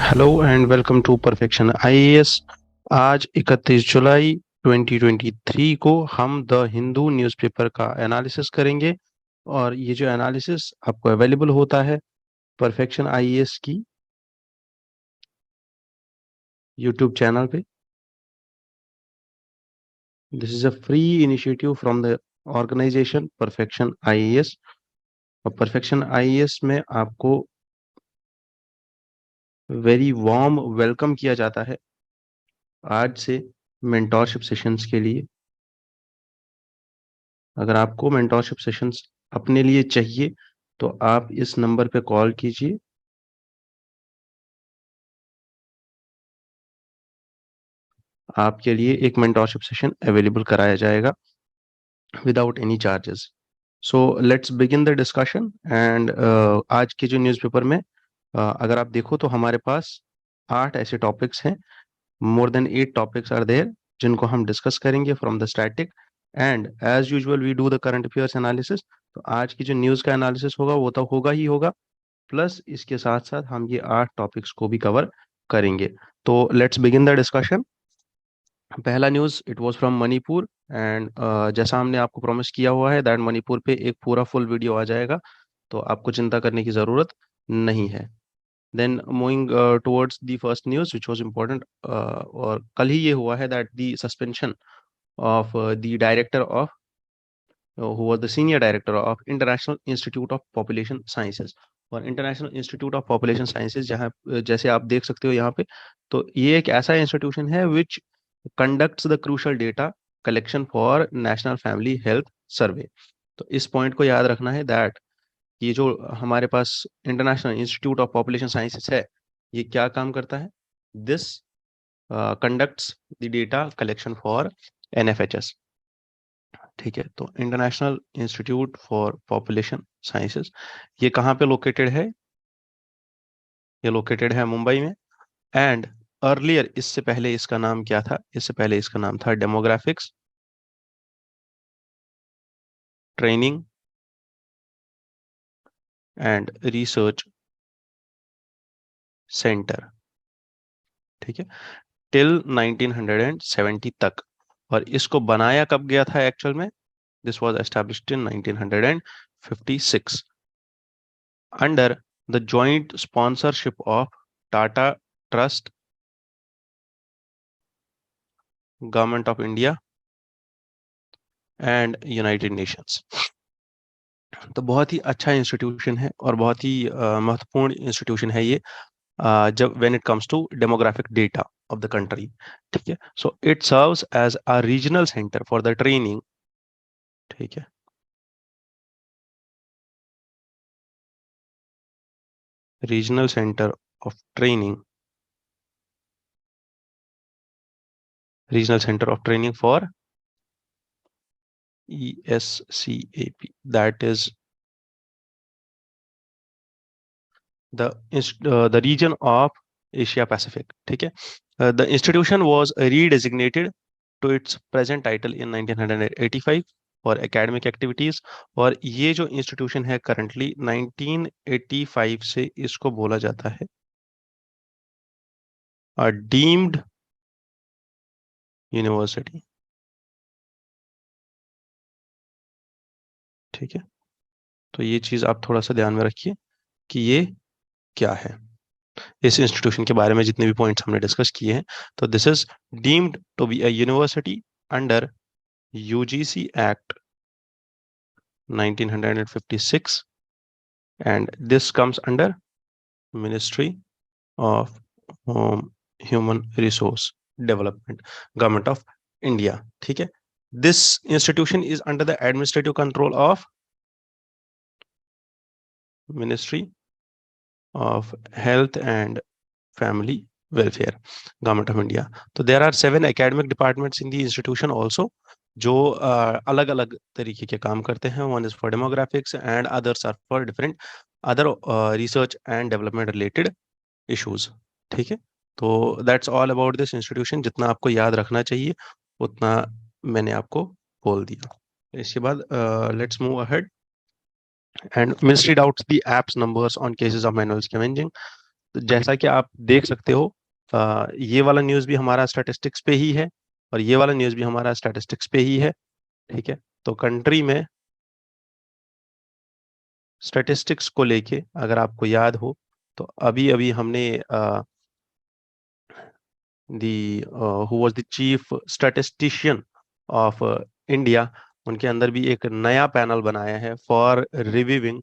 Hello and welcome to perfection IAS. आज 31 जुलाई 2023 को हम द हिंदू न्यूज़पेपर का एनालिसिस करेंगे और ये जो एनालिसिस आपको अवेलेबल होता है परफेक्शन आईएएस की यूट्यूब चैनल पे। This is a free initiative from the organisation perfection IAS और परफेक्शन आईएएस में आपको वेरी वार्म वेलकम किया जाता है आज से मेंटोरशिप सेशंस के लिए। अगर आपको मेंटोरशिप सेशंस अपने लिए चाहिए तो आप इस नंबर पे कॉल कीजिए। आपके लिए एक मेंटोरशिप सेशन अवेलेबल कराया जाएगा without any charges. So let's begin the discussion and आज के जो न्यूज़पेपर में अगर आप देखो तो हमारे पास 8 ऐसे टॉपिक्स हैं। More than 8 topics are there जिनको हम डिस्कस करेंगे from the static and as usual we do the current affairs analysis. तो आज की जो न्यूज़ का एनालिसिस होगा वो तो होगा ही होगा, प्लस इसके साथ साथ हम ये 8 टॉपिक्स को भी कवर करेंगे। तो लेट्स बिगिन द डिस्कशन। पहला news it was from Manipur and जैसा हमने आपको प्रॉमिस किया हुआ है दैट मणिपुर पे एक पूरा फुल वीडियो आ जाएगा, तो आपको चिंता करने की ज़रूरत नहीं है। Then moving towards the first news which was important, और कल ही ये हुआ है that the suspension of the director of who was the senior director of International Institute of Population Sciences। और international institute of population sciences जहाँ जैसे आप देख सकते हो यहाँ पे, तो ये एक ऐसा इंस्टीट्यूशन है which conducts the crucial data collection for national family health survey. तो इस पॉइंट को याद रखना है दैट ये जो हमारे पास international institute of population sciences है ये क्या काम करता है। This conducts the data collection for NFHS. ठीक है, तो international institute for population sciences ये कहाँ पे लोकेटेड है? ये लोकेटेड है मुंबई में। एंड अर्लियर इससे पहले इसका नाम क्या था? इससे पहले इसका नाम था demographics training and research centre. ठीक है, टिल 1970 तक। और इसको बनाया कब गया था एक्चुअल में? This was established in 1956 under the joint sponsorship of Tata trust, government of India and United Nations. तो बहुत ही अच्छा इंस्टीट्यूशन है और बहुत ही महत्वपूर्ण इंस्टीट्यूशन है ये, जब when it comes to demographic data of the country. ठीक है, so it serves as a regional centre for the training. ठीक है, regional centre of training, regional centre of training for ESCAP, that is the region of Asia Pacific। ठीक है, the institution was redesignated to its present title in 1985 for academic activities। और ये जो institution है currently 1985 से इसको बोला जाता है डीम्ड यूनिवर्सिटी। ठीक है, तो ये चीज आप थोड़ा सा ध्यान में रखिए कि ये क्या है। इस इंस्टीट्यूशन के बारे में जितने भी पॉइंट्स हमने डिस्कस किए हैं, तो this is deemed to be a university under UGC act 1956 and this comes under Ministry of Human Resource Development, Government of India। ठीक है, this institution is under the administrative control of Ministry of Health and Family Welfare, Government of India। तो there are 7 academic departments in the institution also जो अलग अलग तरीके के काम करते हैं। One is for demographics and others are for different other research and development related issues. ठीक है, तो that's all about this institution. जितना आपको याद रखना चाहिए उतना मैंने आपको बोल दिया। इसके बाद let's move ahead and ministry doubts the apps numbers on cases of manual scavenging. तो जैसा कि आप देख सकते हो, ये वाला न्यूज़ भी हमारा स्टैटिस्टिक्स पे ही है और ये वाला न्यूज़ भी हमारा स्टैटिस्टिक्स पे ही है। ठीक है, तो कंट्री में स्टैटिस्टिक्स को लेके अगर आपको याद हो तो अभी अभी हमने who was the chief statistician of India, उनके अंदर भी एक नया पैनल बनाया है for reviewing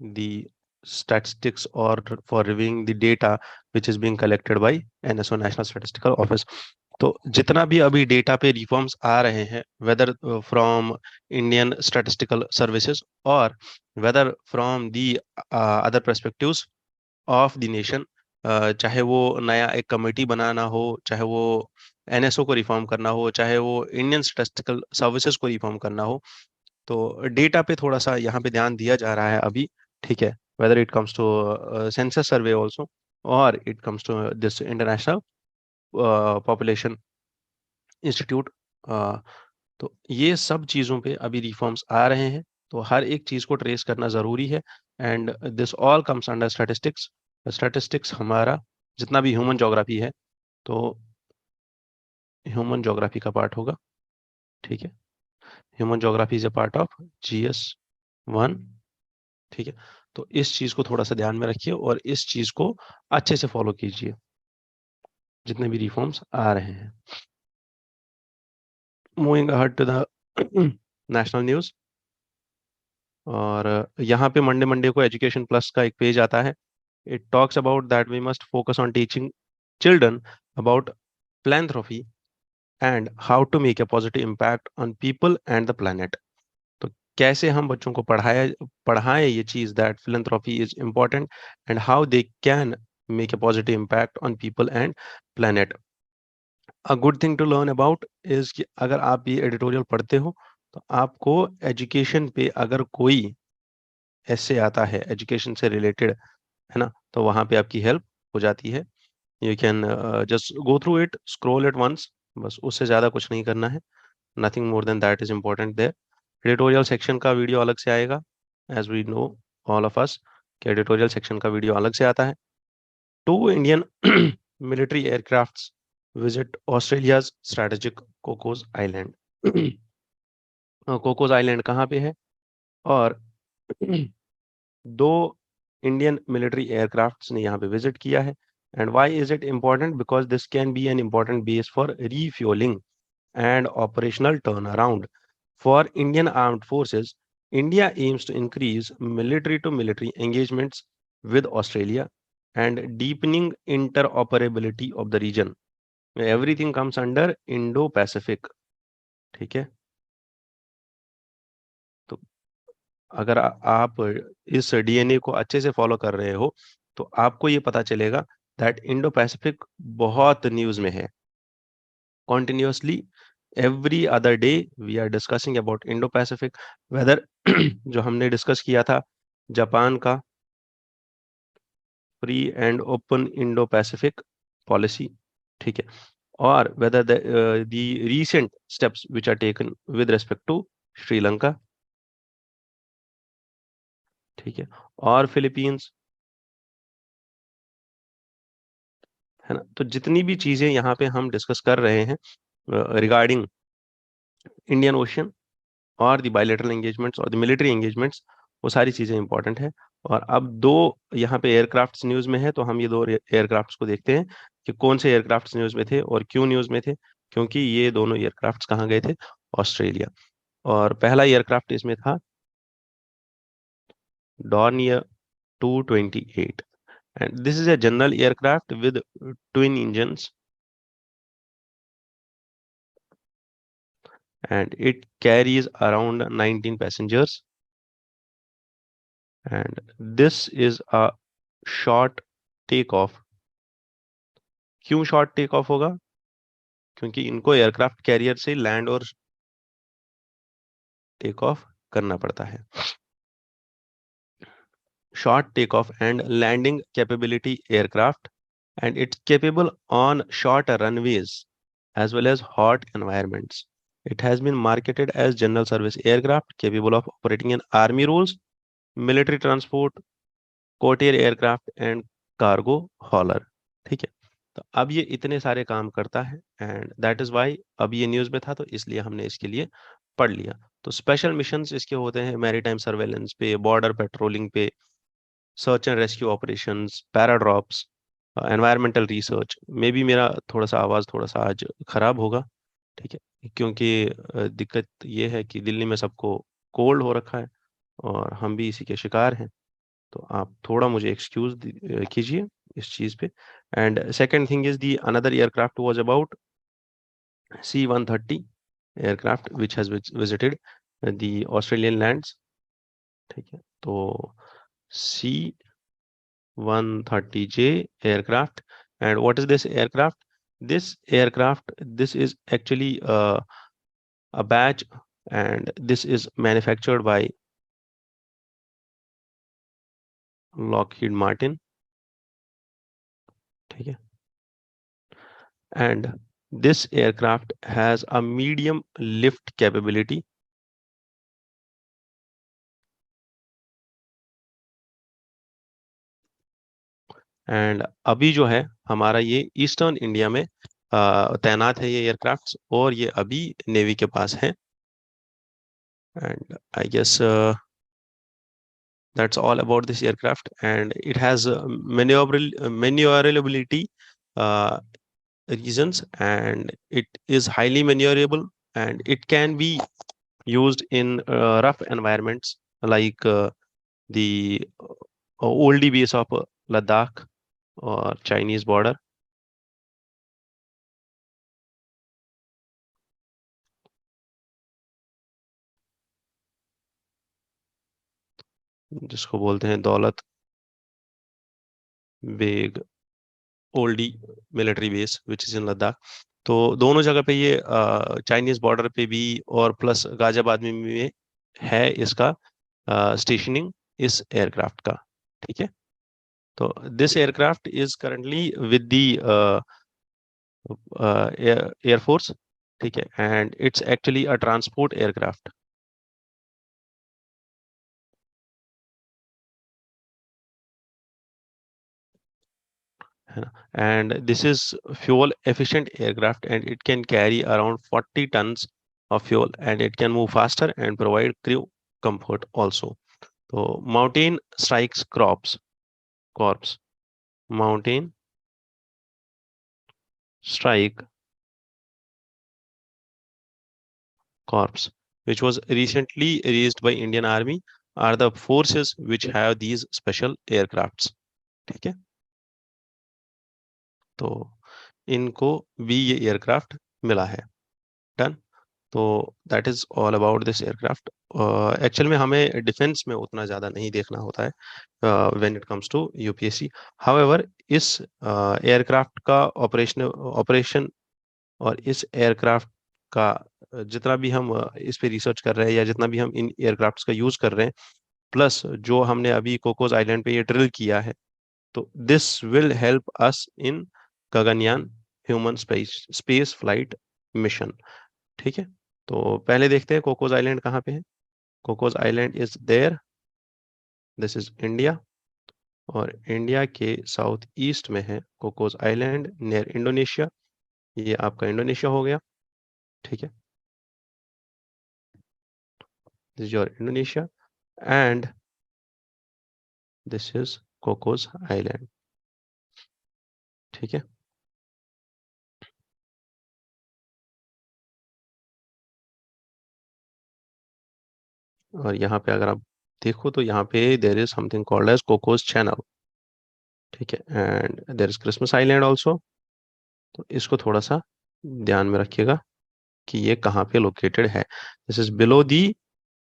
the statistics or for reviewing the data which is being collected by NSO National Statistical Office। तो जितना भी अभी डेटा पे रिफॉर्म्स आ रहे हैं, whether from Indian statistical services और whether from the other perspectives of the nation, चाहे वो नया एक कमेटी बनाना हो, चाहे वो एनएसओ को रिफॉर्म करना हो, चाहे वो इंडियन स्टैटिस्टिकल सर्विसेज को रिफॉर्म करना हो, तो डेटा पे थोड़ा सा यहाँ पे ध्यान दिया जा रहा है अभी। ठीक है, whether it comes to census survey also और it comes to this international population institute. तो ये सब चीज़ों पे अभी रिफॉर्म्स आ रहे हैं, तो हर एक चीज़ को ट्रेस करना ज़रूरी है and this all comes under statistics. Statistics हमारा जितना भी ह्यूमन ज्योग्राफी है, तो ह्यूमन ज्योग्राफी का पार्ट होगा। ठीक है, human geography is a part of GS1। ठीक है, तो इस चीज को थोड़ा सा ध्यान में रखिए और इस चीज को अच्छे से फॉलो कीजिए जितने भी रिफॉर्म्स आ रहे हैं। Moving ahead to the national news, और यहाँ पे मंडे मंडे को एजुकेशन प्लस का एक पेज आता है। It talks about that we must focus on teaching children about philanthropy and how to make a positive impact on people and the planet. तो कैसे हम बच्चों को पढ़ाएं ये चीज that philanthropy is important and how they can make a positive impact on people and planet. A good thing to learn about is कि अगर आप ये एडिटोरियल पढ़ते हो तो आपको एजुकेशन पे अगर कोई ऐसे आता है एजुकेशन से रिलेटेड, है ना, तो वहां पे आपकी हेल्प हो जाती है। You can just go through it, scroll it once, बस उससे ज्यादा कुछ नहीं करना है। Nothing more than that is important there. Editorial section का वीडियो अलग से आएगा, as we know all of us कि एडिटोरियल सेक्शन का वीडियो अलग से आता है। Two Indian military aircrafts visit Australia's strategic Cocos island. Cocos island कहाँ पे है? और दो इंडियन मिलिट्री एयरक्राफ्ट्स ने यहाँ पे विजिट किया है। And why is it important? Because this can be an important base for refuelling and operational turnaround. For Indian Armed Forces, India aims to increase military-to-military engagements with Australia and deepening interoperability of the region. Everything comes under Indo-Pacific. ठीक है, तो अगर आप इस DNA को अच्छे से follow कर रहे हो तो आपको ये पता चलेगा दैट इंडो पैसिफिक बहुत न्यूज में है। continuously every other day we are discussing about Indo Pacific, whether जो हमने डिस्कस किया था जापान का free and open Indo Pacific policy, ठीक है, और whether the recent steps which are taken with respect to Sri Lanka, ठीक है, और फिलीपींस, है ना। तो जितनी भी चीजें यहाँ पे हम डिस्कस कर रहे हैं रिगार्डिंग इंडियन ओशियन और द बायलैटरल एंगेजमेंट्स और द मिलिट्री एंगेजमेंट्स, वो सारी चीजें इंपॉर्टेंट है। और अब दो यहाँ पे एयरक्राफ्ट्स न्यूज में है, तो हम ये दो एयरक्राफ्ट्स को देखते हैं कि कौन से एयरक्राफ्ट्स न्यूज में थे और क्यों न्यूज में थे, क्योंकि ये दोनों एयरक्राफ्ट्स कहाँ गए थे? ऑस्ट्रेलिया। और पहला एयरक्राफ्ट इसमें था Dornier 228 and this is a general aircraft with twin engines and it carries around 19 passengers and this is a short take off। क्यों शॉर्ट टेक ऑफ होगा? क्योंकि इनको एयरक्राफ्ट कैरियर से लैंड और टेक ऑफ करना पड़ता है। Short take off and landing capability aircraft and it's capable on short runways as well as hot environments. It has been marketed as general service aircraft capable of operating in army roles, military transport courier aircraft and cargo hauler. ठीक है, तो अब ये इतने सारे काम करता है, एंड दैट इज वाई अब ये न्यूज़ में था, तो इसलिए हमने इसके लिए पढ़ लिया। तो स्पेशल मिशंस इसके होते हैं मैरीटाइम सर्वेलेंस पे, बॉर्डर पेट्रोलिंग पे, search and rescue operations, paradrops, environmental research. May be मेरा थोड़ा सा आवाज़ थोड़ा सा आज खराब होगा, ठीक है, क्योंकि दिक्कत ये है कि दिल्ली में सबको कोल्ड हो रखा है और हम भी इसी के शिकार हैं। तो आप थोड़ा मुझे एक्सक्यूज कीजिए इस चीज़ पे। And second thing is the another aircraft was about C-130 aircraft which has visited the Australian lands. ठीक है, तो C-130J aircraft. And what is this aircraft? This aircraft, this is actually a batch, and this is manufactured by Lockheed Martin. ठीक है, and this aircraft has a medium lift capability. And अभी जो है हमारा ये ईस्टर्न इंडिया में तैनात है ये एयरक्राफ्ट्स, और ये अभी नेवी के पास है। And I guess that's all about this aircraft, and it has maneuverability uh, reasons, and it is highly maneuverable, and it can be used in rough environments like the oldie base of Ladakh or Chinese border। जिसको बोलते हैं Daulat Beg Oldi military base which is in Ladakh. तो दोनों जगह पे ये Chinese border पे भी और प्लस गाजियाबाद में भी है इसका स्टेशनिंग इस एयरक्राफ्ट का। ठीक है, तो this aircraft is currently with the air force. ठीक है, and it's actually a transport aircraft, है ना। And this is fuel efficient aircraft, and it can carry around 40 tons of fuel, and it can move faster and provide crew comfort also. So mountain strikes corps, mountain strike corps, which was recently raised by Indian Army, are the forces which have these special aircrafts। ठीक है, तो इनको भी ये aircraft मिला है। Done. तो that is all about this aircraft. Actual में हमें डिफेंस में उतना ज़्यादा नहीं देखना होता है when it comes to UPSC. However इस एयरक्राफ्ट का ऑपरेशन और इस एयरक्राफ्ट का जितना भी हम इस पे रिसर्च कर रहे हैं, या जितना भी हम इन एयरक्राफ्ट्स का यूज़ कर रहे हैं, प्लस जो हमने अभी कोकोस आइलैंड पे ये ड्रिल किया है, तो this will help us in Gaganyaan human space flight mission. ठीक है, तो पहले देखते हैं कोकोस आइलैंड कहाँ पे है। Cocos island is there, this is India, और इंडिया के साउथ ईस्ट में है कोकोस आइलैंड नियर इंडोनेशिया। ये आपका इंडोनेशिया हो गया। ठीक है, this is your Indonesia, and this is Cocos island. ठीक है, और यहाँ पे अगर आप देखो तो यहाँ पे there is something called as Cocos channel. ठीक है, and there is Christmas island also. तो इसको थोड़ा सा ध्यान में रखिएगा कि ये कहाँ पे लोकेटेड है। This is below the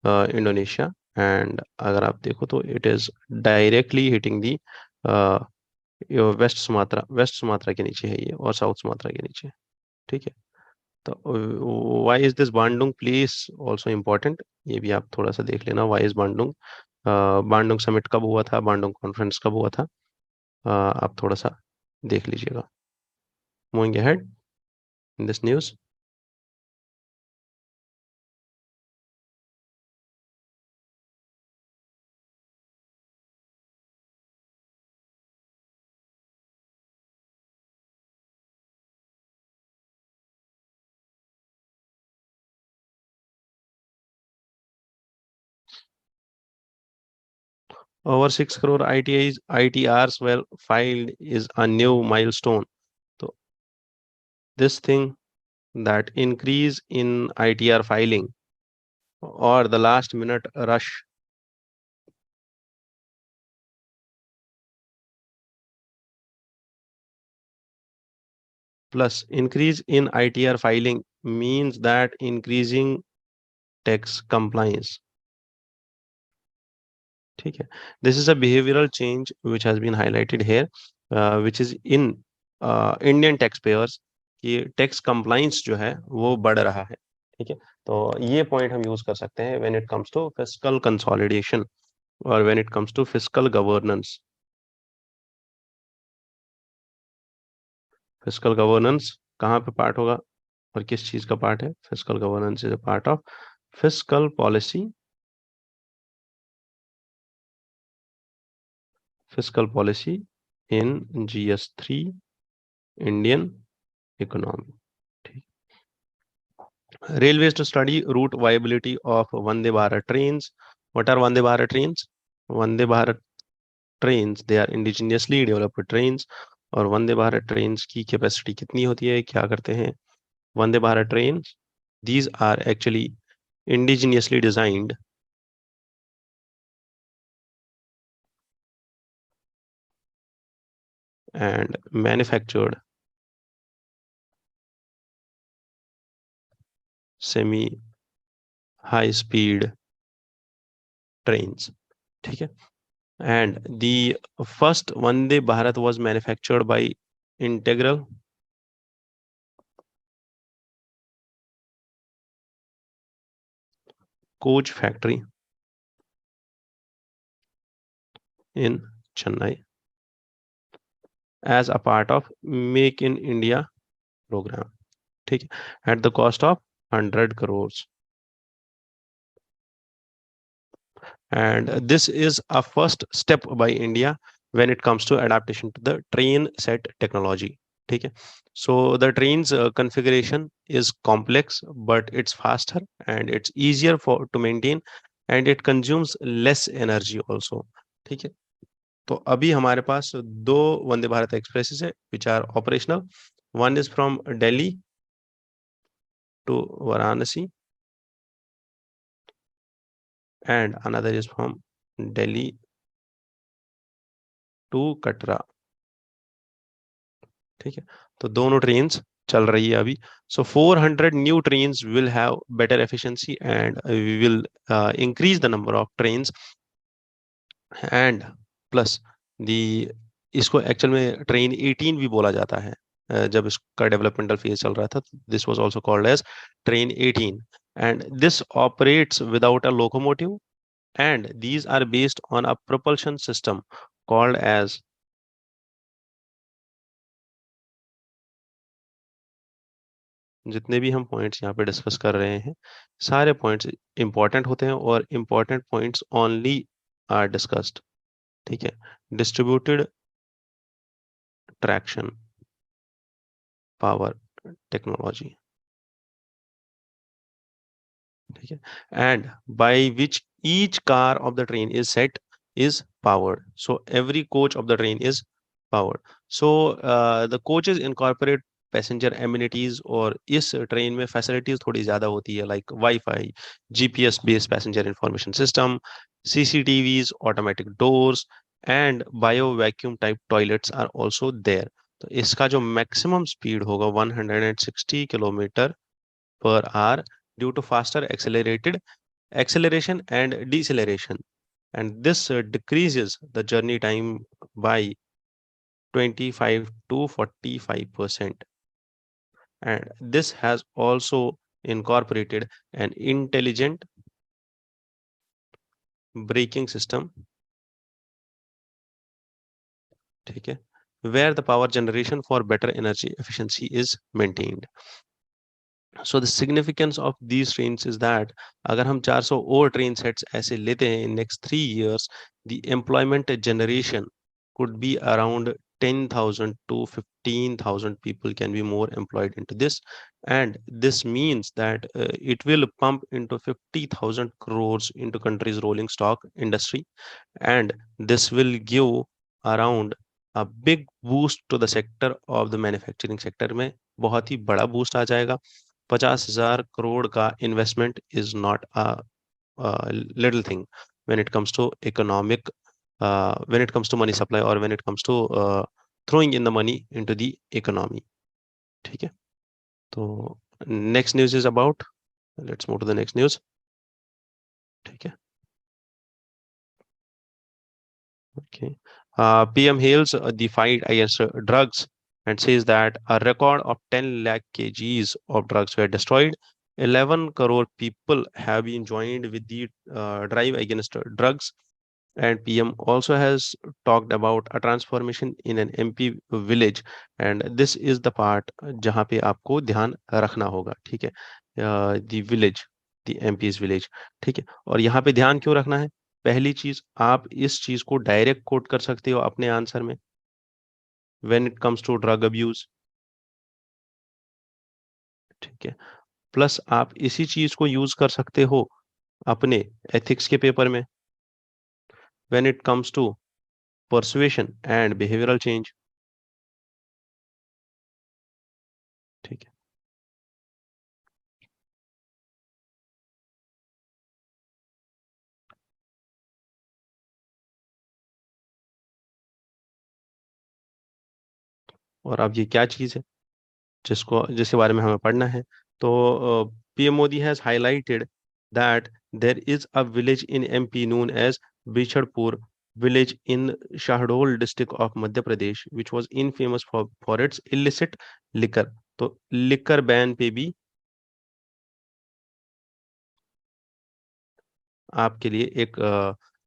Indonesia, and अगर आप देखो तो it is directly hitting the west Sumatra के नीचे है ये, और साउथ सुमात्रा के नीचे। ठीक है, तो why is this Bandung place also important, ये भी आप थोड़ा सा देख लेना। Why is Bandung, Bandung summit कब हुआ था, बांडुंग कॉन्फ्रेंस कब हुआ था, आप थोड़ा सा देख लीजिएगा। Moving ahead in this news. Over 6 crore ITRs were filed is a new milestone. So this thing, that increase in ITR filing or the last minute rush, plus increase in ITR filing means that increasing tax compliance. ठीक है, this is a behavioral change which has been highlighted here, which is in Indian taxpayers कि tax compliance जो है वो बढ़ रहा है. ठीक है, तो ये पॉइंट हम यूज कर सकते हैं when it comes to fiscal consolidation और when it comes to fiscal governance. Fiscal governance कहाँ पे पार्ट होगा और किस चीज का पार्ट है? Fiscal governance is a part of fiscal policy, fiscal policy in GS3 Indian economy. ठीक. Railways to study route viability of Vande Bharat trains. What are Vande Bharat trains? Vande Bharat trains, they are indigenously developed trains. और Vande Bharat trains की capacity कितनी होती है, क्या करते हैं? Vande Bharat trains, these are actually indigenously designed and manufactured semi high speed trains. ठीक है, and the first Vande Bharat was manufactured by Integral Coach Factory in Chennai as a part of Make in India program. ठीक है, at the cost of 100 crores. And this is a first step by India when it comes to adaptation to the train set technology. ठीक है, so the train's configuration is complex but it's faster and it's easier for to maintain and it consumes less energy also. ठीक है, तो अभी हमारे पास दो Vande Bharat expresses है which are operational. One is from Delhi to Varanasi and another is from Delhi to Katra. ठीक है, तो दोनों ट्रेन्स चल रही है अभी. So 400 new trains will have better efficiency and we will increase the number of trains and plus the इसको actual में ट्रेन 18 भी बोला जाता है. जब इसका डेवलपमेंटल फेज चल रहा था, this was also called as train 18 and this operates without a locomotive and these are based on a propulsion system called as जितने भी हम पॉइंट्स यहाँ पे डिस्कस कर रहे हैं सारे पॉइंट्स इंपॉर्टेंट होते हैं और important points only are discussed. ठीक है, डिस्ट्रीब्यूटेड ट्रैक्शन पावर टेक्नोलॉजी. ठीक है, and by which each car of the train is set is powered. So every coach of the train is powered. So the coaches incorporate passenger amenities और इस train में facilities थोड़ी ज्यादा होती है like wifi, GPS based passenger information system, CCTVs, automatic doors and bio vacuum type toilets are also there. तो इसका जो मैक्सिमम स्पीड होगा 160 kilometre per hour due to faster acceleration and deceleration and this decreases the journey time by 25 to 45%. And this has also incorporated an intelligent braking system, ठीक है, where the power generation for better energy efficiency is maintained. So the significance of these trains is that अगर हम 400 और train sets ऐसे लेते हैं in next 3 years, the employment generation could be around 10,000 to 15,000 people can be more employed into this, and this means that it will pump into 50,000 crores into country's rolling stock industry, and this will give around a big boost to the sector of the manufacturing sector में बहुत ही बड़ा boost आ जाएगा। 50,000 करोड़ का investment is not a little thing when it comes to economic when it comes to money supply or when it comes to throwing in the money into the economy। ठीक है, तो next news is about, let's move to the next news। ठीक है, okay। PM hails the fight against drugs and says that a record of 10 lakh kgs of drugs were destroyed। 11 crore people have been joined with the drive against drugs, and PM also has talked about a transformation in an MP village, and this is the part जहाँ पे आपको ध्यान रखना होगा। ठीक है, the village, the MP's village। ठीक है, और यहाँ पे ध्यान क्यों रखना है? पहली चीज, आप इस चीज को डायरेक्ट कोट कर सकते हो अपने आंसर में when it comes to drug abuse. ठीक है, प्लस आप इसी चीज को यूज कर सकते हो अपने एथिक्स के पेपर में when it comes to persuasion and behavioural change. ठीक है, और अब ये क्या चीज है जिसके बारे में हमें पढ़ना है? तो PM Modi has highlighted that there is a village in MP known as Bichhadpur village in Shahdol district of Madhya Pradesh which was infamous for its illicit liquor. तो लिकर बैन पे भी आपके लिए एक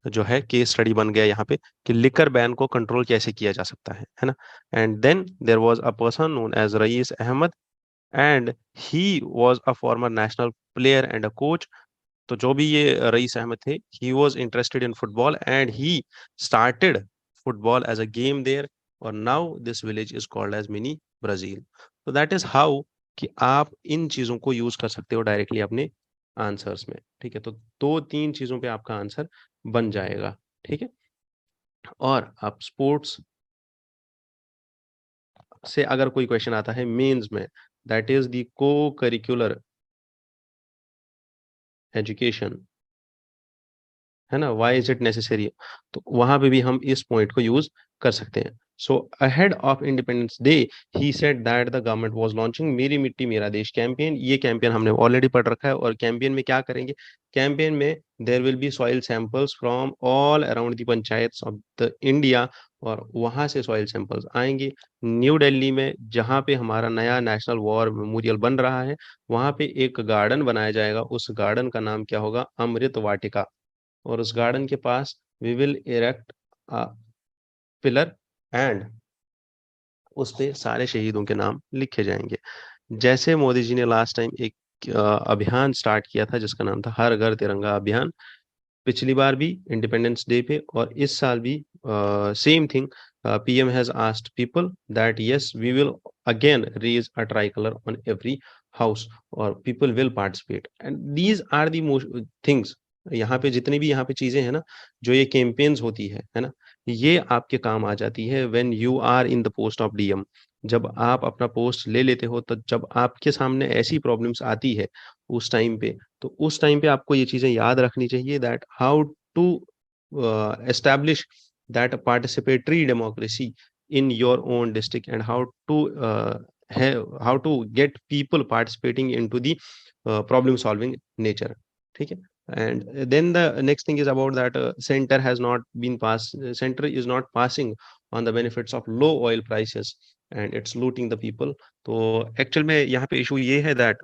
जो है केस स्टडी बन गया यहाँ पे कि लिकर बैन को कंट्रोल कैसे किया जा सकता है ना। And then there was a person known as Raees Ahmed, and he was a former national player and a coach. तो जो भी ये रईस अहमद थे, he was interested in football and he started football as a game there, और now this village is called as mini Brazil. तो that is how कि आप इन चीजों को यूज कर सकते हो डायरेक्टली अपने आंसर्स में। ठीक है, तो दो तीन चीजों पे आपका आंसर बन जाएगा। ठीक है, और आप स्पोर्ट्स से अगर कोई क्वेश्चन आता है मेंस में, दैट इज द को करिकुलर एजुकेशन, है ना, व्हाई इज इट नेसेसरी, तो वहां पे भी हम इस पॉइंट को यूज कर सकते हैं। So ahead of independence day he said that the government was launching मेरी मिट्टी मेरा देश कैंपेन। ये कैंपेन हमने ऑलरेडी पढ़ रखा है, और कैंपेन में क्या करेंगे? कैंपेन में there will be soil samples from all around the panchayat of the India, और वहां से सॉइल सैंपल्स आएंगे न्यू दिल्ली में, जहां पे हमारा नया नेशनल वॉर मेमोरियल बन रहा है। वहां पे एक गार्डन बनाया जाएगा, उस गार्डन का नाम क्या होगा? अमृत वाटिका। और उस गार्डन के पास we will erect a pillar, and उस पे सारे शहीदों के नाम लिखे जाएंगे। जैसे मोदी जी ने लास्ट टाइम एक अभियान स्टार्ट किया था जिसका नाम था हर घर तिरंगा अभियान, पिछली बार भी इंडिपेंडेंस डे पे और इस साल भी same thing. PM has asked people that yes we will again raise a tricolour on every house, और people will participate, and these are the most things. यहाँ पे जितनी भी यहाँ पे चीजें हैं ना, जो ये कैंपेन्स होती है ना, ये आपके काम आ जाती है when you are in the post of DM. जब आप अपना पोस्ट ले लेते हो, तो जब आपके सामने ऐसी प्रॉब्लम्स आती है उस टाइम पे, तो उस टाइम पे आपको ये चीजें याद रखनी चाहिए that how to establish that participatory democracy in your own district, and how to get people participating into the problem solving nature. ठीक है, and then the next thing is about that center is not passing on the benefits of low oil prices and it's looting the people। तो actual में यहाँ पे issue ये है that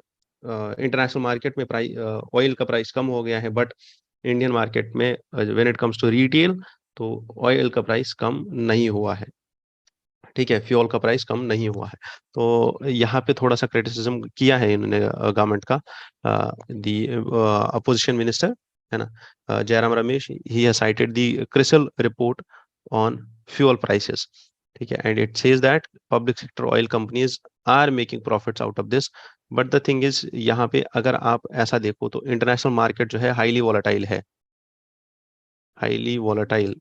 international market में price oil का price कम हो गया है, बट इंडियन मार्केट में when it comes to retail, तो ऑयल का प्राइस कम नहीं हुआ है। ठीक है, फ्यूल का प्राइस कम नहीं हुआ है। तो यहाँ पे थोड़ा सा क्रिटिसिज्म किया है इन्होंने गवर्नमेंट का। दी अपोजिशन मिनिस्टर है ना, Jairam Ramesh, he has cited the CRISIL report on fuel prices. ठीक है, and it says that public sector oil companies are making profits out of this. But the thing is, यहाँ पे अगर आप ऐसा देखो तो इंटरनेशनल मार्केट जो है हाईली वॉलेटाइल है, हाईली वॉलेटाइल।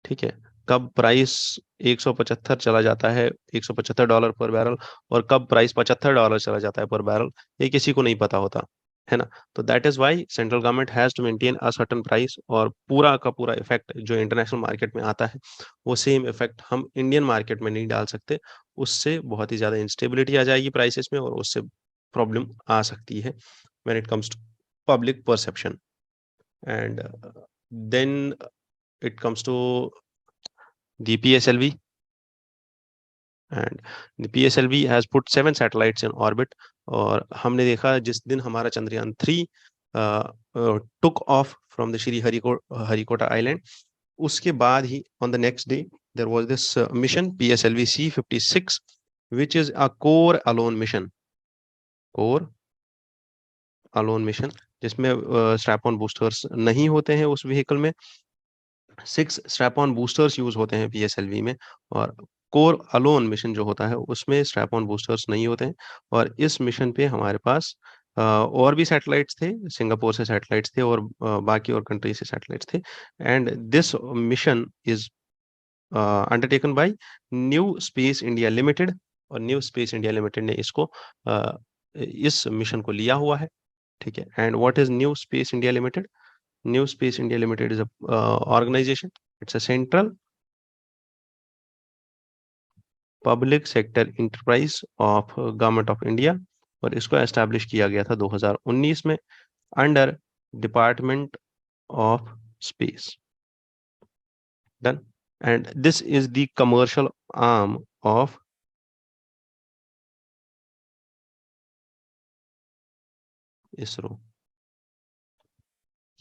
ठीक है, कब प्राइस 175 चला जाता है, $175 पर बैरल, और कब प्राइस $75 चला जाता है पर बैरल, ये किसी को नहीं पता होता है ना। तो that is why central government has to maintain a certain price, और पूरा का पूरा इफेक्ट जो इंटरनेशनल मार्केट में आता है वो सेम इफेक्ट हम इंडियन मार्केट में नहीं डाल सकते। उससे बहुत ही ज्यादा इंस्टेबिलिटी आ जाएगी प्राइसेस में, और उससे प्रॉब्लम आ सकती है when it comes to public perception. And then it comes to the PSLV, and the PSLV has put 7 satellites in orbit। और हमने देखा जिस दिन हमारा Chandrayaan 3 took off from the Sriharikota island, उसके बाद ही on the next day there was this mission PSLV C56, which is a core alone mission, core alone mission, जिसमें स्ट्रैप ऑन बूस्टर्स नहीं होते हैं उस व्हीकल में। 6 स्ट्रैप ऑन बूस्टर्स यूज होते हैं PSLV में, और कोर अलोन मिशन जो होता है उसमें स्ट्रैप ऑन बूस्टर्स नहीं होते हैं। और इस मिशन पे हमारे पास और भी सैटेलाइट्स थे, सिंगापुर से सैटेलाइट्स थे, और बाकी और कंट्री से सैटेलाइट्स थे। And this mission is undertaken by new space India limited, और न्यू स्पेस इंडिया लिमिटेड ने इसको इस मिशन को लिया हुआ है। ठीक है, and what is new space India limited? New Space India Limited is a organization. It's a central public sector enterprise of Government of India, और इसको एस्टैब्लिश किया गया था 2019 में under department of space. Done. And this is the commercial arm of ISRO.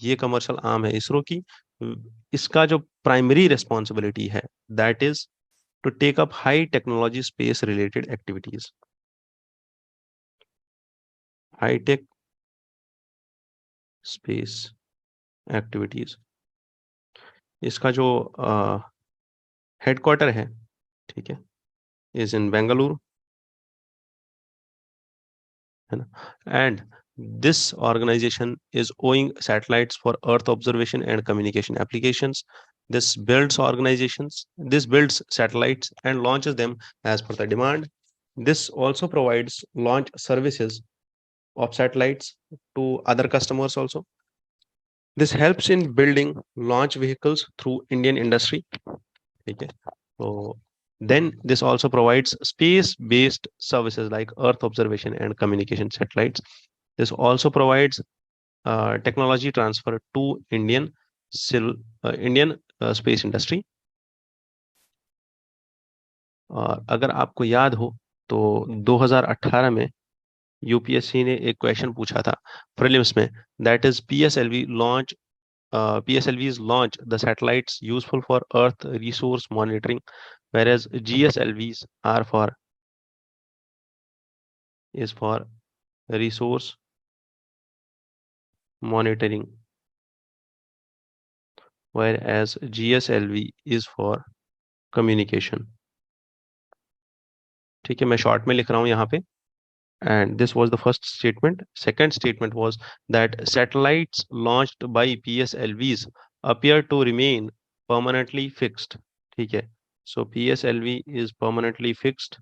ये commercial arm है इसरो की। इसका जो प्राइमरी रिस्पॉन्सिबिलिटी है that is to take up high technology space related activities, hitech space activities. इसका जो हेडक्वार्टर है, ठीक है, इज इन बेंगलुरु, है ना। And this organisation is owing satellites for earth observation and communication applications. This builds satellites and launches them as per the demand. This also provides launch services of satellites to other customers also. This helps in building launch vehicles through Indian industry. ठीक है, तो then this also provides space based services like earth observation and communication satellites. This also provides technology transfer to Indian space industry. अगर आपको याद हो तो 2018 में UPSC ने एक क्वेश्चन पूछा था प्रीलिम्स में, that is PSLVs launch the satellites useful for Earth resource monitoring, whereas GSLVs are for resource monitoring, whereas GSLV is for communication। ठीक है, मैं शॉर्ट में लिख रहा हूं यहाँ पे। And this was the first statement. Second statement was that satellites launched by PSLVs appear to remain permanently fixed। ठीक है, so PSLV is permanently fixed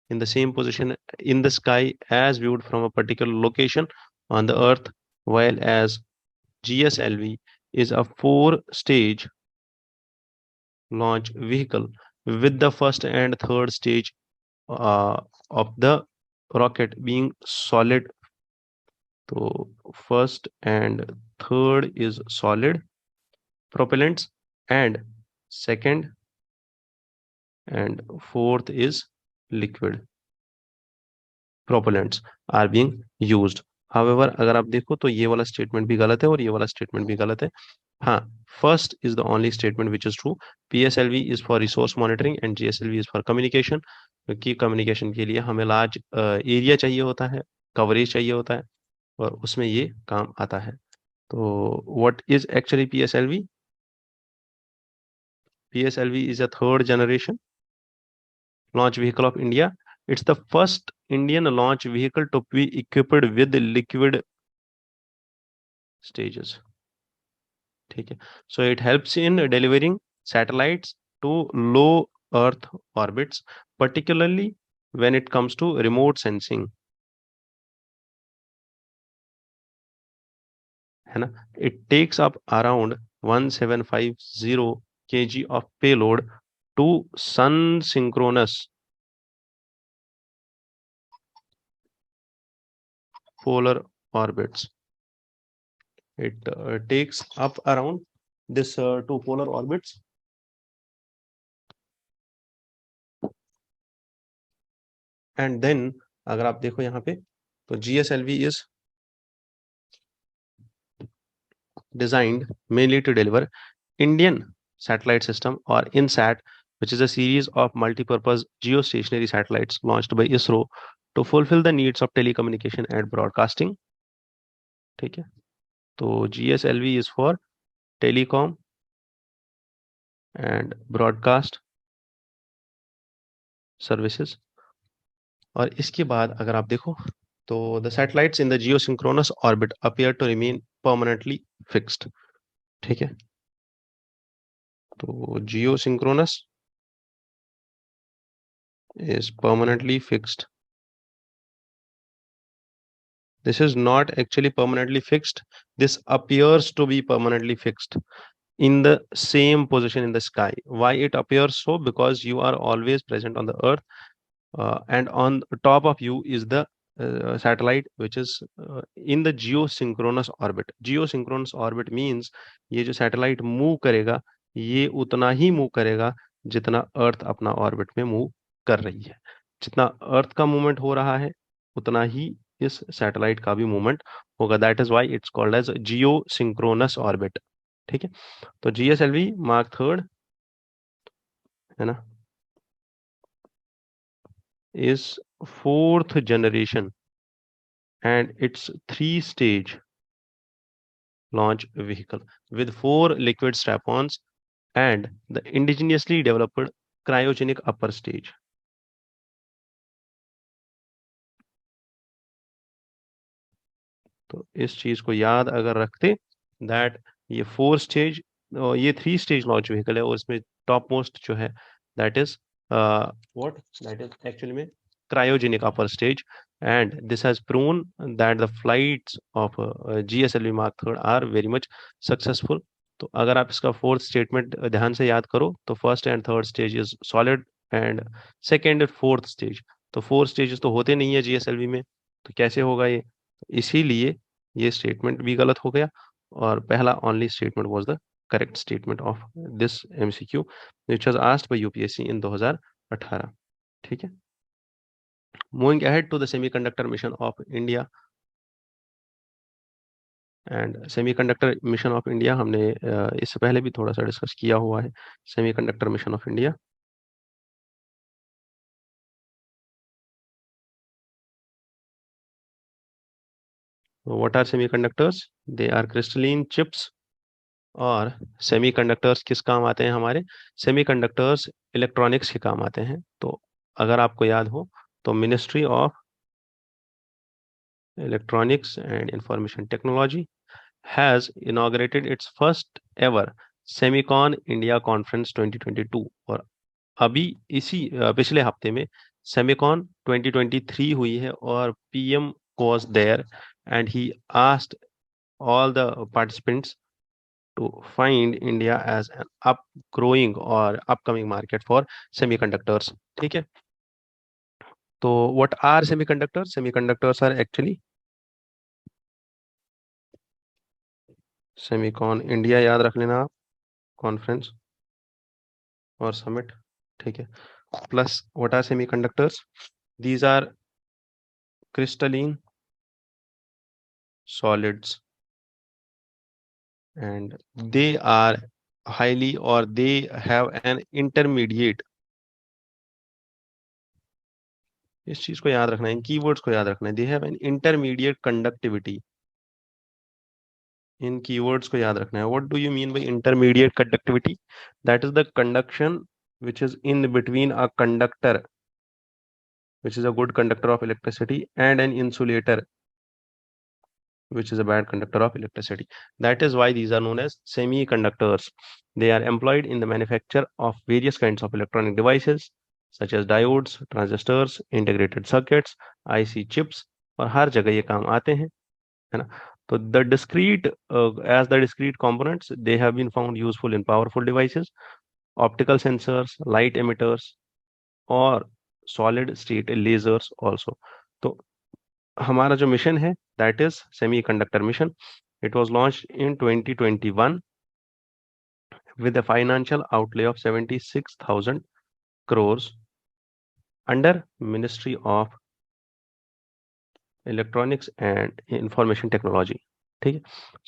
in the same position in the sky as viewed from a particular location on the earth, while as GSLV is a 4-stage launch vehicle, with the first and third stage of the rocket being solid। So first and third is solid propellants, and second and fourth is liquid propellants are being used। However, अगर आप देखो तो ये वाला statement भी गलत है और ये वाला स्टेटमेंट भी गलत है। हाँ, first is the only statement which is true. PSLV is for resource monitoring and GSLV is for communication, क्योंकि कम्युनिकेशन के लिए हमें लार्ज एरिया चाहिए होता है, कवरेज चाहिए होता है, और उसमें ये काम आता है। तो what is actually PSLV? PSLV is a third generation launch vehicle of India. It's the first Indian launch vehicle to be equipped with liquid stages. ठीक है. So it helps in delivering satellites to low Earth orbits, particularly when it comes to remote sensing. है ना? It takes up around 1750 kg of payload to sun synchronous polar orbits. It takes up around this two polar orbits. And then अगर आप देखो यहाँ पे तो GSLV is designed mainly to deliver Indian satellite system or INSAT, which is a series of multi-purpose geostationary satellites launched by ISRO to fulfill the needs of telecommunication and broadcasting. ठीक है. तो GSLV is for telecom and broadcast services. और इसके बाद अगर आप देखो तो the satellites in the geosynchronous orbit appear to remain permanently fixed. ठीक है. तो geosynchronous is permanently fixed. This is not actually permanently fixed. This appears to be permanently fixed in the same position in the sky. Why it appears so? Because you are always present on the earth, and on top of you is the satellite which is in the geosynchronous orbit. Geosynchronous orbit means ये जो satellite move करेगा ये उतना ही move करेगा जितना अर्थ अपना orbit में move कर रही है. जितना अर्थ का मूवमेंट हो रहा है उतना ही इस सैटेलाइट का भी मूवमेंट होगा. That is why it's called as geo synchronous orbit. ठीक है. तो GSLV मार्क थर्ड है ना is fourth generation and it's 3-stage launch vehicle with 4 liquid strap-ons and the indigenously developed cryogenic upper stage. तो इस चीज को याद अगर रखते दैट ये 4-स्टेज ये 3-स्टेज लॉन्च व्हीकल है और इसमें टॉप मोस्ट जो है that is what that is actually में cryogenic upper stage, and this has proven that the flights of GSLV Mark III are very much successful. तो अगर आप इसका फोर्थ स्टेटमेंट ध्यान से याद करो तो first and third stage is solid and second and fourth stage. तो 4 स्टेजेस तो होते नहीं है GSLV में, तो कैसे होगा ये? इसीलिए ये स्टेटमेंट भी गलत हो गया और पहला only statement was the correct statement of this MCQ which was asked by UPSC in 2018. ठीक है. Moving ahead to the semiconductor mission of India. And semiconductor mission of India हमने इससे पहले भी थोड़ा सा डिस्कस किया हुआ है. Semiconductor mission of India what are semiconductors? They are crystalline chips. और सेमीकंडक्टर्स किस काम आते हैं? हमारे सेमीकंडक्टर्स इलेक्ट्रॉनिक्स के काम आते हैं. तो अगर आपको याद हो तो ministry of electronics and information technology has inaugurated it's first ever Semicon India conference 2022. और अभी इसी पिछले हफ्ते में सेमीकॉन 2023 हुई है और PM was there and he asked all the participants to find India as an upgrowing or upcoming market for semiconductors. ठीक है. तो what are semiconductors? Semiconductors are actually semicon India याद रख लेना आप, कॉन्फ्रेंस और समिट. ठीक है. Plus what are semiconductors? These are crystalline solids and they are highly or they have an intermediate. इस चीज को याद रखना है, इन कीवर्ड्स को याद रखना है. They have an intermediate conductivity. In keywords को याद रखना है. What do you mean by intermediate conductivity? That is the conduction which is in between a conductor, which is a good conductor of electricity, and an insulator, which is a bad conductor of electricity. That is why these are known as semiconductors. They are employed in the manufacture of various kinds of electronic devices such as diodes, transistors, integrated circuits, IC chips, और हर जगह ये काम आते हैं, है ना. तो the discrete as the discrete components, they have been found useful in powerful devices, optical sensors, light emitters, और solid state lasers also. तो हमारा जो मिशन है that is semiconductor mission. It was launched in 2021 with a financial outlay of 76,000 crores under Ministry of Electronics and Information Technology. ठीक है.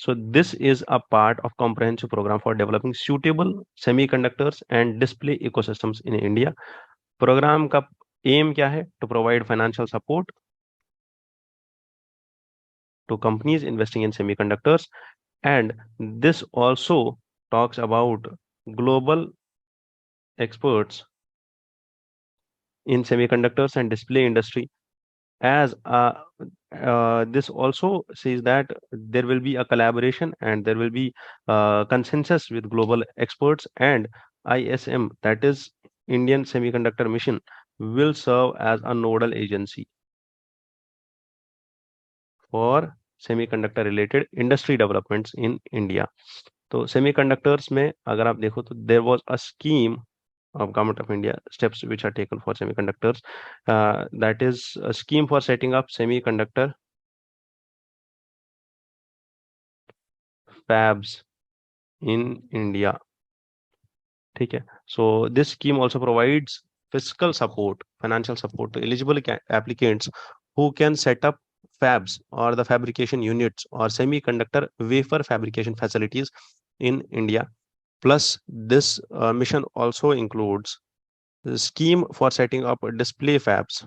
So this is a part of comprehensive program for developing suitable semiconductors and display ecosystems in India. Program का aim क्या है? To provide financial support to companies investing in semiconductors, and this also talks about global experts in semiconductors and display industry, as this also says that there will be a collaboration and there will be consensus with global experts, and ISM, that is Indian Semiconductor Mission, will serve as a nodal agency for semiconductor related industry developments in India. तो semiconductors में अगर आप देखो तो there was a scheme of Government of India, steps which are taken for semiconductors. That is a scheme for setting up semiconductor fabs in India. ठीक है. So this scheme also provides fiscal support, financial support to eligible applicants who can set up fabs or the fabrication units or semiconductor wafer fabrication facilities in India. Plus, this mission also includes the scheme for setting up display fabs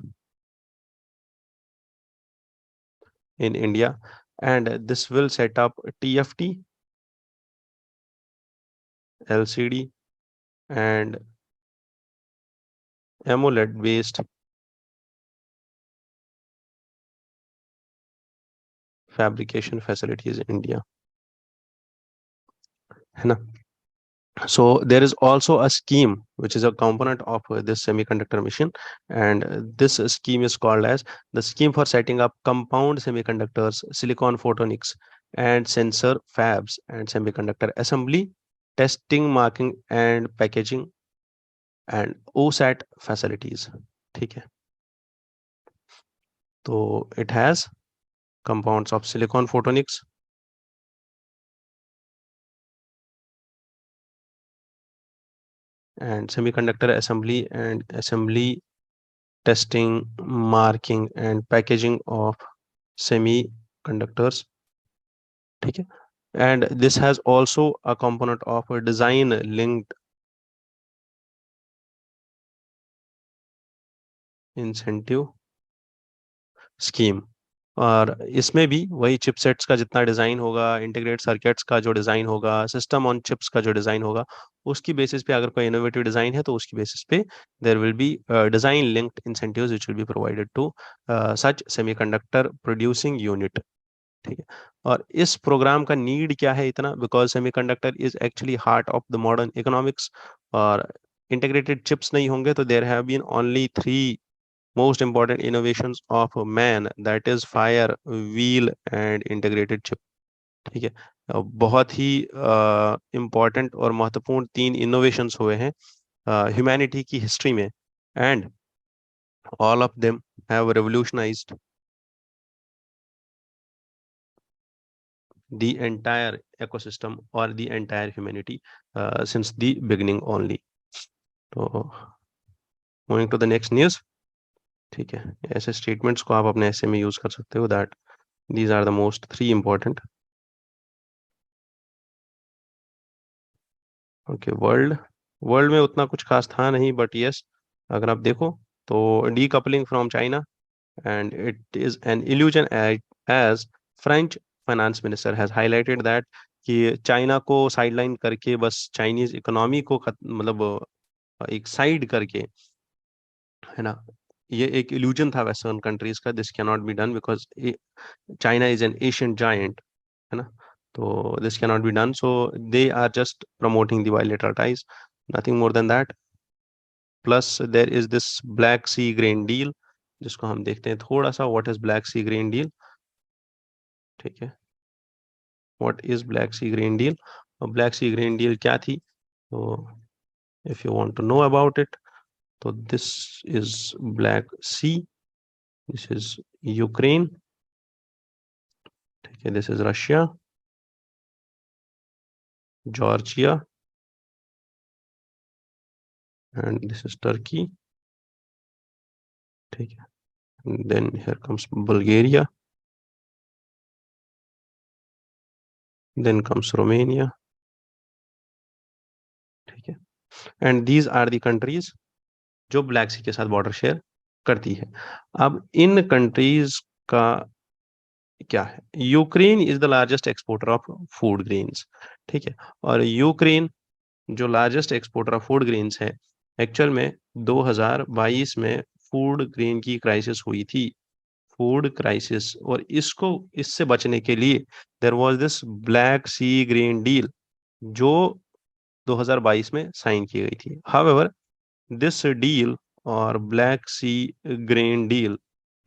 in India, and this will set up TFT, LCD, and AMOLED based fabrication facilities in India. है ना? So there is also a scheme which is a component of this semiconductor mission, and this scheme is called as the scheme for setting up compound semiconductors, silicon photonics, and sensor fabs and semiconductor assembly, testing, marking, and packaging, and OSAT facilities. ठीक है. तो it has compounds of silicon photonics, and semiconductor assembly, testing, marking, and packaging of semiconductors. ठीक है. And this has also a component of a design linked incentive scheme. और इसमें भी वही chipsets का जितना डिजाइन होगा, इंटीग्रेटेड सर्किट्स का जो डिजाइन होगा, सिस्टम ऑन चिप्स का जो डिजाइन होगा, उसकी बेसिस पे अगर कोई इनोवेटिव डिजाइन है तो उसकी बेसिस पे there will be design linked incentives which will be provided to such semiconductor producing unit. ठीक है. और इस प्रोग्राम का नीड क्या है इतना? Because semiconductor is actually heart of the modern economics, और इंटीग्रेटेड चिप्स नहीं होंगे तो there have been only 3 most important innovations of man, that is fire, wheel and integrated chip. ठीक है. बहुत ही important और महत्वपूर्ण 3 innovations हुए हैं ह्यूमैनिटी की हिस्ट्री में, and all of them have revolutionized the entire ecosystem or the entire humanity since the beginning only. तो moving to the next news. ठीक है. ऐसे स्टेटमेंट्स को आप अपने ऐसे में यूज कर सकते हो, that these are the most 3 important. Okay. World में उतना कुछ खास था नहीं, बट यस, अगर आप देखो तो decoupling from China, and it is an illusion as French finance minister has highlighted that कि चाइना को साइडलाइन करके, बस चाइनीज इकोनॉमी को मतलब एक साइड करके, है ना, ये एक इल्यूजन था वेस्टर्न कंट्रीज का, this can not be done because China is an Asian giant, है ना, तो this can not be done, so they are just promoting the bilateral ties, nothing more than that. Plus there is this black sea grain deal, जिसको हम देखते हैं थोड़ा सा, what is black sea grain deal, ठीक है, what is black sea grain deal, और black sea grain deal क्या थी, तो if you want to know about it, तो this is black Sea, this is Ukraine, ठीक है, this is Russia, Georgia, and this is Turkey, ठीक है, then here comes Bulgaria, then comes Romania, ठीक है, and these are the countries जो Black Sea के साथ बॉर्डर शेयर करती है। अब इन कंट्रीज का क्या है, Ukraine is the largest exporter of food grains, ठीक है, और यूक्रेन जो largest exporter of food grains है, एक्चुअल में 2022 में फूड ग्रेन की क्राइसिस हुई थी, फूड क्राइसिस, और इससे बचने के लिए there was this black sea grain deal जो 2022 में साइन की गई थी। हाउएवर दिस डील और ब्लैक सी ग्रेन डील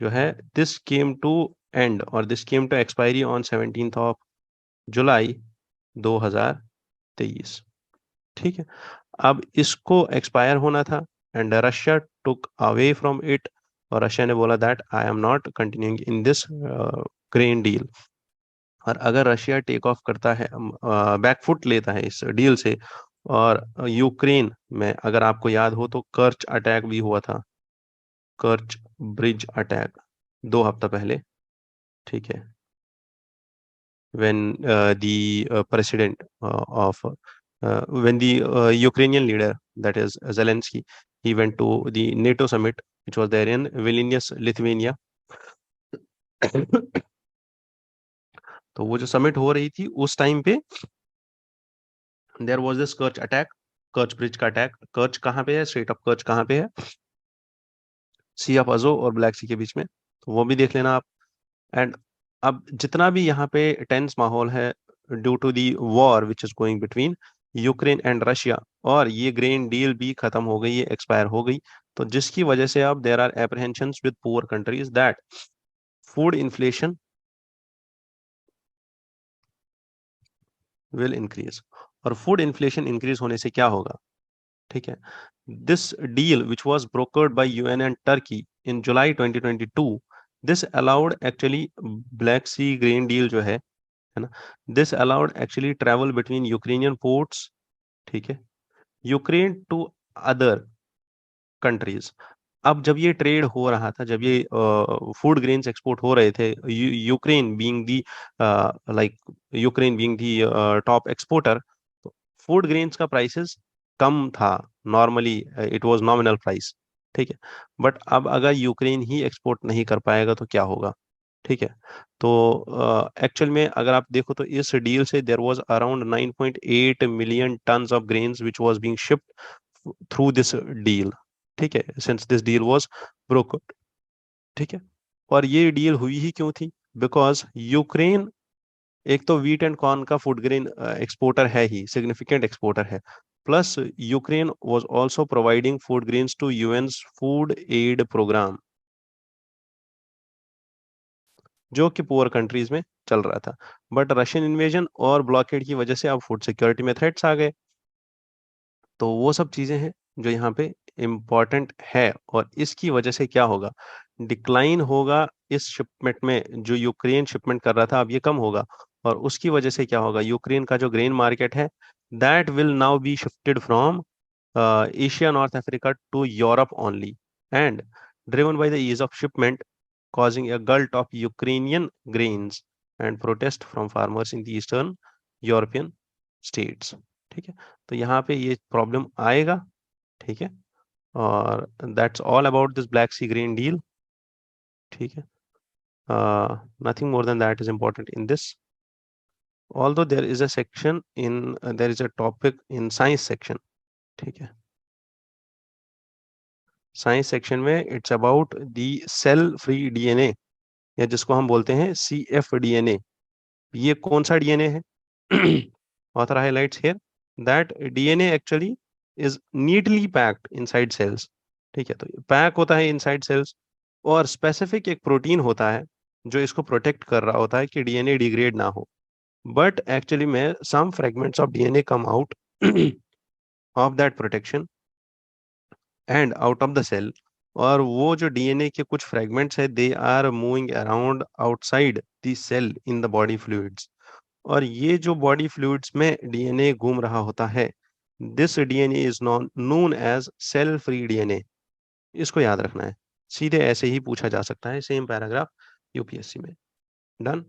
जो है, दिस केम टू एंड और this came to expiry on 17th of July 2023, ठीक है। अब इसको एक्सपायर होना था, and Russia took away from it, और रशिया ने बोला that I am not continuing in this grain deal. और अगर रशिया टेक ऑफ करता है, बैकफुट लेता है इस डील से, और यूक्रेन में अगर आपको याद हो तो कर्च अटैक भी हुआ था, कर्च ब्रिज अटैक 2 हफ्ता पहले, ठीक है, when the president of when the Ukrainian leader, that is Zelensky, he went to the NATO summit which was there in Vilnius, Lithuania। तो वो जो समिट हो रही थी उस टाइम पे there was this Kerch attack, Kerch bridge का attack. Kerch कहाँ पे है, स्ट्रेट ऑफ कर्च कहाँ पे है, सी ऑफ अजो और ब्लैक सी के बीच में, तो वो भी देख लेना आप। एंड अब जितना भी यहाँ पे टेंस माहौल है due to the war which is going between Ukraine and Russia, और ये ग्रेन डील भी खत्म हो गई है, एक्सपायर हो गई, तो जिसकी वजह से अब there are apprehensions with poor countries that food inflation will increase. और फूड इन्फ्लेशन इंक्रीज होने से क्या होगा, ठीक है, this deal which was brokered by UN and Turkey in July 2022, this allowed actually black sea grain deal जो है ना, this allowed actually travel between Ukrainian ports, ठीक है, यूक्रेन टू अदर कंट्रीज। अब जब ये ट्रेड हो रहा था, जब ये फूड ग्रेन्स एक्सपोर्ट हो रहे थे, यूक्रेन बीइंग दी लाइक यूक्रेन बीइंग दी टॉप एक्सपोर्टर, फूड ग्रेन्स का प्राइसेस कम था, normally it was nominal price, ठीक है, बट अब अगर यूक्रेन ही एक्सपोर्ट नहीं कर पाएगा तो क्या होगा, ठीक है। तो एक्चुअल में अगर आप देखो तो इस डील से there was around 9.8 million tons of grains which was being shipped through this deal, ठीक है, since this deal was brokered, ठीक है। और ये डील हुई ही क्यों थी, बिकॉज यूक्रेन एक तो वीट एंड कॉर्न का फूड ग्रेन एक्सपोर्टर है ही, सिग्निफिकेंट एक्सपोर्टर है, plus Ukraine was also providing food grains to UN's food aid programme जो कि पुअर कंट्रीज में चल रहा था। बट रशियन इन्वेजन और ब्लॉकेड की वजह से अब फूड सिक्योरिटी में थ्रेट्स आ गए, तो वो सब चीजें हैं जो यहाँ पे इम्पोर्टेंट है, और इसकी वजह से क्या होगा, डिक्लाइन होगा इस शिपमेंट में, जो यूक्रेन शिपमेंट कर रहा था अब ये कम होगा, और उसकी वजह से क्या होगा, यूक्रेन का जो ग्रेन मार्केट है that will now be shifted from Asia, North Africa to Europe only, and driven by the ease of shipment, causing a glut of Ukrainian grains and protest from farmers in the Eastern European states, ठीक है, तो यहाँ पे ये problem आएगा, ठीक है, और that's all about this black sea grain deal, ठीक है, nothing more than that is important in this. although there is a section in there is a topic in science section, ठीक है, साइंस सेक्शन में it's about the cell free DNA, या जिसको हम बोलते हैं CFDNA। ये कौन सा डीएनए है? Author highlights here that DNA actually is neatly packed inside cells, ठीक है, तो पैक होता है इनसाइड सेल्स, और स्पेसिफिक एक प्रोटीन होता है जो इसको प्रोटेक्ट कर रहा होता है कि डीएनए डिग्रेड ना हो। बट एक्चुअली में some fragments of DNA come out of that protection and out of the cell, और वो जो डीएनए के कुछ फ्रेगमेंट्स है they are moving around outside the cell in the body fluids, और ये जो बॉडी फ्लूइड्स में डीएनए घूम रहा होता है, this DNA is known as cell free DNA. इसको याद रखना है, सीधे ऐसे ही पूछा जा सकता है सेम पैराग्राफ यूपीएससी में। डन,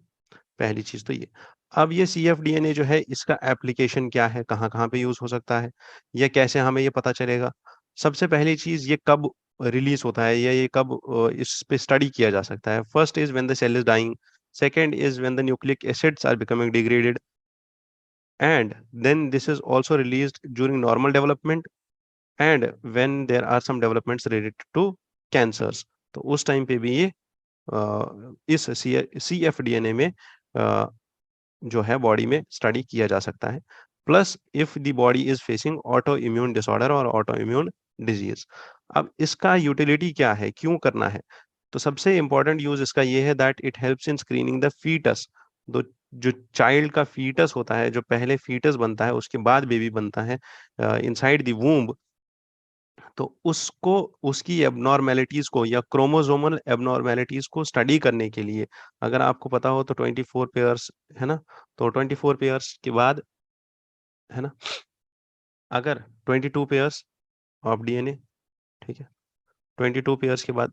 पहली चीज तो ये। अब ये CFDNA जो है इसका एप्लीकेशन क्या है, कहाँ कहाँ पे यूज हो सकता है, या कैसे हमें ये पता चलेगा? सबसे पहली चीज, ये कब रिलीज होता है या ये कब इस पे स्टडी किया जा सकता है? First is when the cell is dying, second is when the nucleic acids are becoming degraded, and then this is also released during normal development, and when there are some developments related to cancers, तो उस time पे भी ये इस CFDNA में जो है body में स्टडी किया जा सकता है। Plus if the body is facing auto immune disorder और ऑटो इम्यून डिजीज। अब इसका यूटिलिटी क्या है, क्यों करना है? तो सबसे इंपॉर्टेंट यूज इसका ये है that it helps in screening the foetus. दो जो चाइल्ड का फीटस होता है, जो पहले फीटस बनता है उसके बाद बेबी बनता है इनसाइड द वूम्ब, तो उसको उसकी एबनॉर्मेलिटीज को या क्रोमोसोमल एबनॉर्मेलिटीज को स्टडी करने के लिए, अगर आपको पता हो तो 24 पेयर्स है ना, तो 24 पेयर्स के बाद है ना, अगर 22 पेयर्स ऑफ डीएनए, ठीक है, 22 पेयर्स के बाद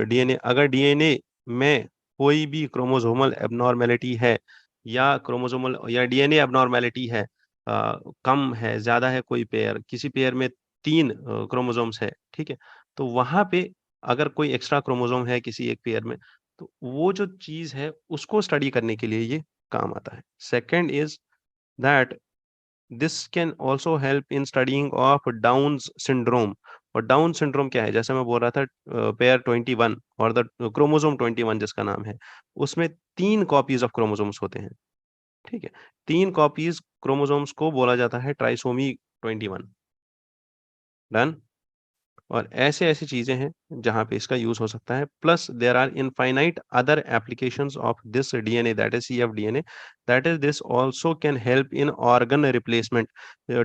डीएनए, अगर डीएनए में कोई भी क्रोमोसोमल एबनॉर्मेलिटी है, या क्रोमोसोमल या डीएनए एबनॉर्मेलिटी है, कम है, ज्यादा है, कोई पेयर, किसी पेयर में 3 क्रोमोसोम्स है, ठीक है, तो वहां पे अगर कोई एक्स्ट्रा क्रोमोसोम है किसी एक पेयर में, तो वो जो चीज है उसको स्टडी करने के लिए ये काम आता है। Second is that this can also help in studying of downs syndrome. और डाउन सिंड्रोम क्या है? जैसे मैं बोल रहा था पेयर 21 और द क्रोमोसोम 21 जिसका नाम है, उसमें 3 कॉपीज ऑफ क्रोमोसोम्स होते हैं, ठीक है, 3 कॉपीज क्रोमोसोम्स को बोला जाता है ट्राइसोमी 21। डन। और ऐसे ऐसी चीजें हैं जहां पे इसका यूज हो सकता है। Plus there are infinite other applications of this DNA, that is CFDNA, that is this also can help in organ replacement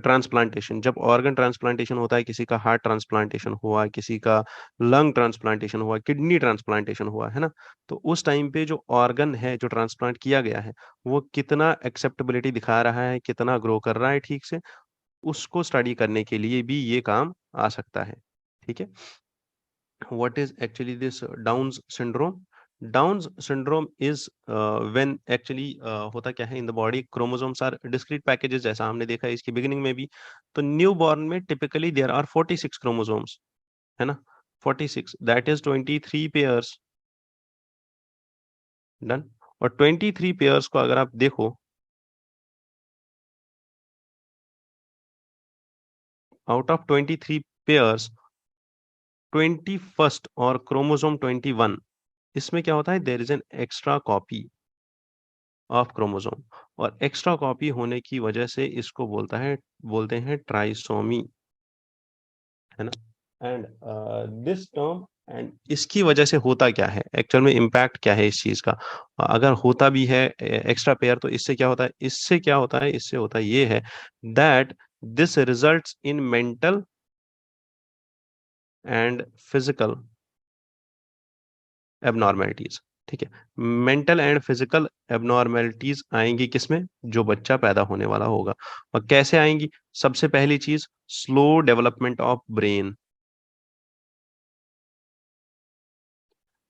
transplantation. जब ऑर्गन ट्रांसप्लांटेशन होता है, किसी का हार्ट ट्रांसप्लांटेशन हुआ, किसी का लंग ट्रांसप्लांटेशन हुआ, किडनी ट्रांसप्लांटेशन हुआ, है ना, तो उस टाइम पे जो ऑर्गन है जो ट्रांसप्लांट किया गया है, वो कितना एक्सेप्टेबिलिटी दिखा रहा है, कितना ग्रो कर रहा है ठीक से, उसको स्टडी करने के लिए भी ये काम आ सकता है, ठीक है। What is actually this Downs syndrome? Downs syndrome is when actually होता क्या है, in the body chromosomes are discrete packages, जैसा हमने देखा है इसकी बिगिनिंग में भी। तो न्यू बॉर्न में टिपिकली देयर आर 46 क्रोमोसोम्स, है ना, 46, दैट इज 23 पेयर्स। डन। और 23 पेयर्स को अगर आप देखो, आउट ऑफ 23 पेयर्स, 21st और क्रोमोसोम 21, इसमें क्या होता है, there is an extra copy of chromosome, और एक्स्ट्रा कॉपी होने की वजह से इसको बोलते हैं ट्राइसोमी, है ना। एंड दिस टर्म, एंड इसकी वजह से होता क्या है एक्चुअल में, इम्पैक्ट क्या है इस चीज का? अगर होता भी है एक्स्ट्रा पेयर, तो इससे क्या होता है, इससे होता ये है that this results in mental and physical abnormalities, ठीक है। मेंटल एंड फिजिकल एबनॉर्मेलिटीज आएंगी किसमें? जो बच्चा पैदा होने वाला होगा। और कैसे आएंगी? सबसे पहली चीज, slow development of brain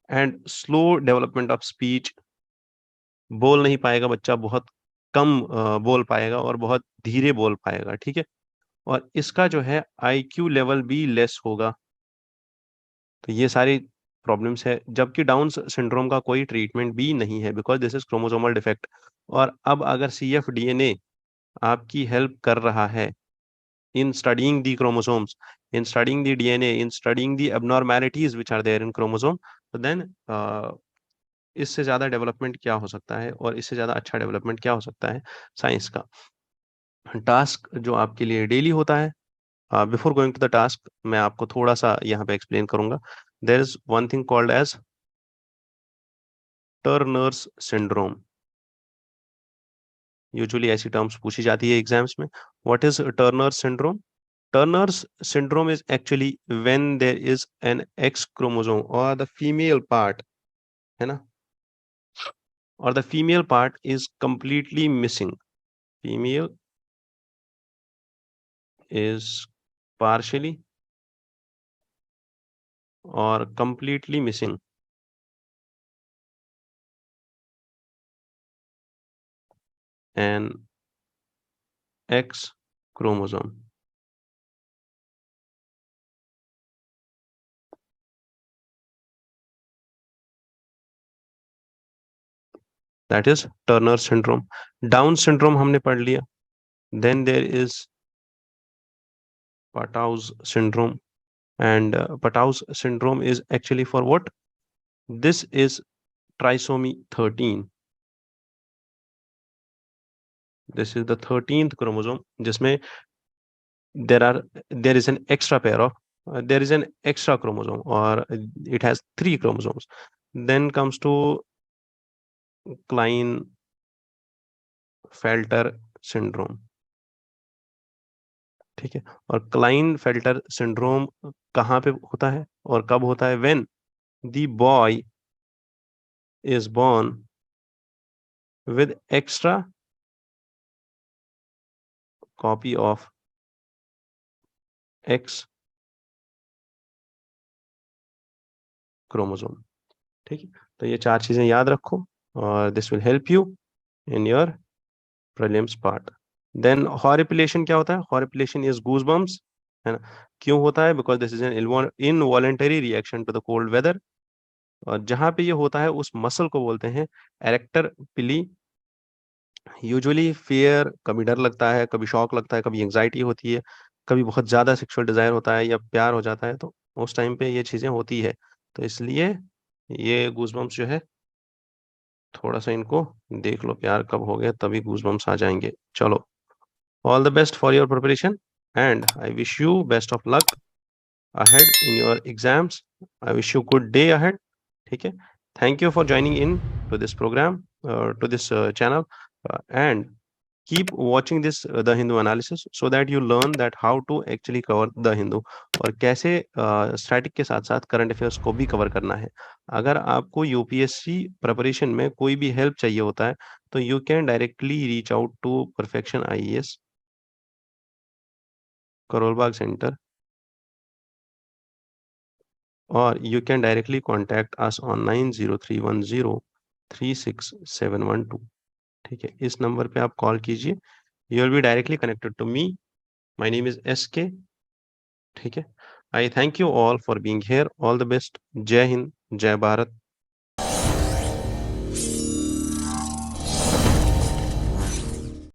and slow development of speech. बोल नहीं पाएगा बच्चा, बहुत कम बोल पाएगा और बहुत धीरे बोल पाएगा, ठीक है। और इसका जो है IQ लेवल भी लेस होगा। तो ये सारी प्रॉब्लम्स है, जबकि डाउन सिंड्रोम का कोई ट्रीटमेंट भी नहीं है because this is chromosomal defect. और अब अगर CFDNA आपकी हेल्प कर रहा है in studying the chromosomes, in studying the DNA, in studying the abnormalities which are there in chromosome, तो then इससे ज्यादा डेवलपमेंट क्या हो सकता है और इससे ज्यादा अच्छा डेवलपमेंट क्या हो सकता है साइंस का। टास्क जो आपके लिए डेली होता है, before going to the task मैं आपको थोड़ा सा यहाँ पे एक्सप्लेन करूंगा। There is one thing called as Turner's syndrome. Usually ऐसी टर्म्स पूछी जाती है एग्जाम्स में। What is Turner's syndrome? Turner's syndrome is actually when there is an X chromosome or the female part, है ना, or the female part is completely missing. Female is partially or completely missing an X chromosome. That is Turner syndrome. Down syndrome हमने पढ़ लिया. Then there is Patau's syndrome, and Patau's syndrome is actually for what? This is trisomy 13. This is the 13th chromosome जिसमें there is an extra pair of there is an extra chromosome, or it has 3 chromosomes. Then comes to Klinefelter syndrome. ठीक है, और Klinefelter syndrome कहाँ पे होता है और कब होता है? when the boy is born with extra copy of X chromosome. ठीक है, तो ये 4 चीजें याद रखो और this will help you in your prelims part. Then horripilation क्या होता है? हॉरिपिलेशन इज गूज बम्स, है ना। क्यों होता है? Because this is an involuntary reaction to the cold weather. और जहां पे ये होता है उस मसल को बोलते हैं एरेक्टर पिली। यूजुअली फियर, कभी डर लगता है, कभी शॉक लगता है, कभी एंग्जाइटी होती है, कभी बहुत ज्यादा सेक्सुअल डिजायर होता है या प्यार हो जाता है, तो उस टाइम पे ये चीजें होती है। तो इसलिए ये गूजबम्स जो है, थोड़ा सा इनको देख लो, प्यार कब हो गया तभी गूजबम्स आ जाएंगे। चलो, all the best for your preparation, and I wish you best of luck ahead in your exams. I wish you good day ahead. ठीक है, thank you for joining in to this program, to this channel, and keep watching this The Hindu analysis so that you learn that how to actually cover The Hindu, और कैसे static के साथ साथ current affairs को भी cover करना है। अगर आपको यूपीएससी प्रिपरेशन में कोई भी हेल्प चाहिए होता है तो you can directly reach out to perfection IAS, Karol Bagh centre, or you can directly contact us on 9031036712। ठीक है, इस नंबर पे आप कॉल कीजिए, you will be directly connected to me. My name is SK। ठीक है, I thank you all for being here. All the best. जय हिंद, जय भारत।